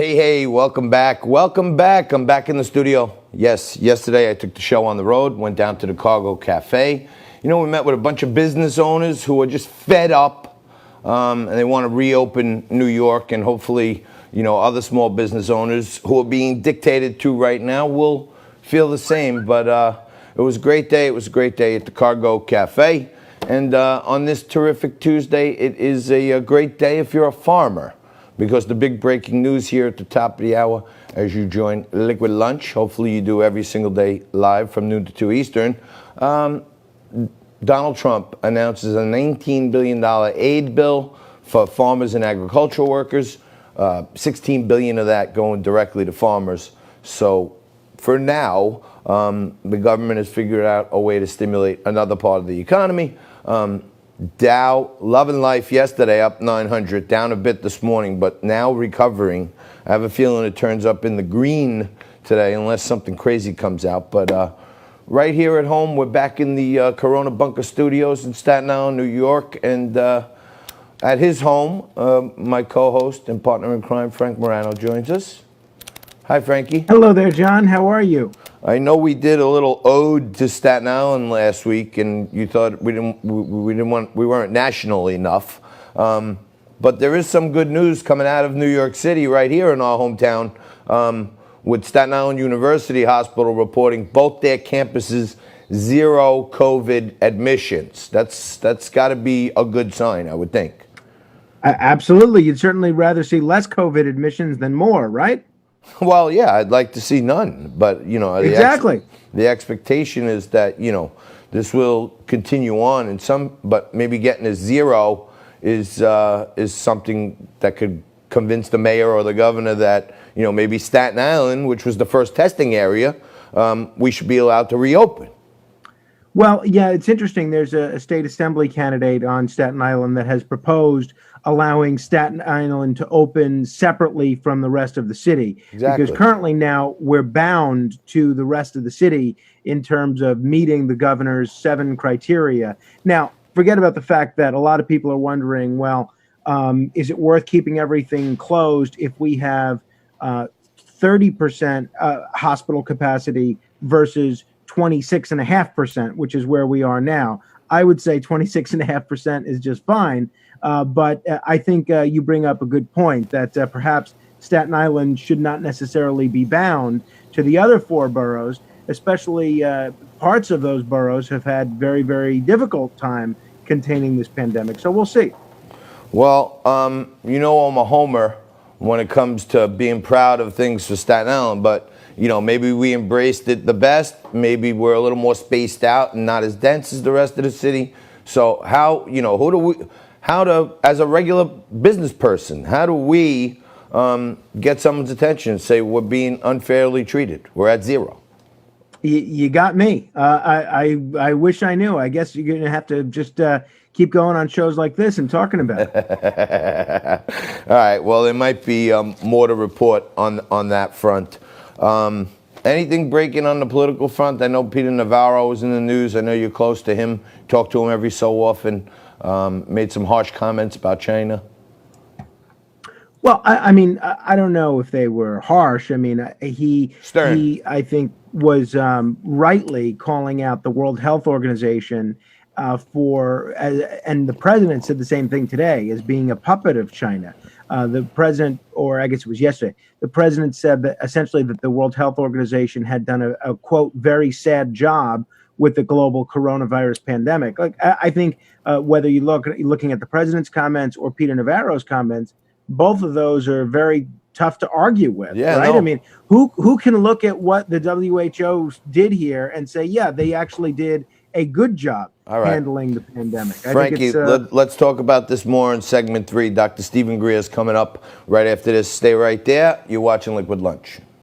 Hey, welcome back. Welcome back. I'm back in the studio. Yes, yesterday I took the show on the road, went down to the Cargo Cafe. We met with a bunch of business owners who are just fed up, and they want to reopen New York, and hopefully, other small business owners who are being dictated to right now will feel the same. But it was a great day. It was a great day at the Cargo Cafe. And on this terrific Tuesday, it is a great day if you're a farmer. Because the big breaking news here at the top of the hour as you join Liquid Lunch, hopefully you do every single day live from noon to 2 Eastern, Donald Trump announces a $19 billion aid bill for farmers and agricultural workers, $16 billion of that going directly to farmers. So for now, the government has figured out a way to stimulate another part of the economy. Dow, loving life yesterday, up 900, down a bit this morning, but now recovering. I have a feeling it turns up in the green today unless something crazy comes out. But right here at home, we're back in the Corona Bunker Studios in Staten Island, New York. And at his home, my co-host and partner in crime, Frank Morano, joins us. Hi, Frankie. Hello there, John. How are you? I know we did a little ode to Staten Island last week, and you thought we weren't national enough. But there is some good news coming out of New York City right here in our hometown, with Staten Island University Hospital reporting both their campuses zero COVID admissions. That's got to be a good sign, I would think. Absolutely. You'd certainly rather see less COVID admissions than more, right? Well, yeah, I'd like to see none, but exactly. The expectation is that this will continue on, and but maybe getting a zero is something that could convince the mayor or the governor that maybe Staten Island, which was the first testing area, we should be allowed to reopen. Well, yeah, it's interesting. There's a state assembly candidate on Staten Island that has proposed allowing Staten Island to open separately from the rest of the city. Exactly. Because currently now we're bound to the rest of the city in terms of meeting the governor's 7 criteria. Now, forget about the fact that a lot of people are wondering, well, is it worth keeping everything closed if we have 30% hospital capacity versus 26.5%, which is where we are now? I would say 26.5% is just fine. But I think you bring up a good point that perhaps Staten Island should not necessarily be bound to the other 4 boroughs, especially parts of those boroughs have had very, very difficult time containing this pandemic. So we'll see. Well, I'm a homer when it comes to being proud of things for Staten Island, but maybe we embraced it the best. Maybe we're a little more spaced out and not as dense as the rest of the city. So as a regular business person, how do we get someone's attention and say we're being unfairly treated? We're at zero. You got me. I wish I knew. I guess you're going to have to just keep going on shows like this and talking about it. All right. Well, there might be more to report on that front. Anything breaking on the political front? I know Peter Navarro was in the news. I know you're close to him. Talk to him every so often. Made some harsh comments about China. Well, I mean, I don't know if they were harsh. I mean, he I think, was rightly calling out the World Health Organization and the president said the same thing today, as being a puppet of China. The president, or I guess it was yesterday, the president said that essentially that the World Health Organization had done a quote, very sad job with the global coronavirus pandemic. Like, I think whether you're looking at the president's comments or Peter Navarro's comments, both of those are very tough to argue with, right? No. I mean, who can look at what the WHO did here and say, yeah, they actually did a good job handling the pandemic? Frankie, let's talk about this more in segment 3. Dr. Stephen Greer is coming up right after this. Stay right there. You're watching Liquid Lunch.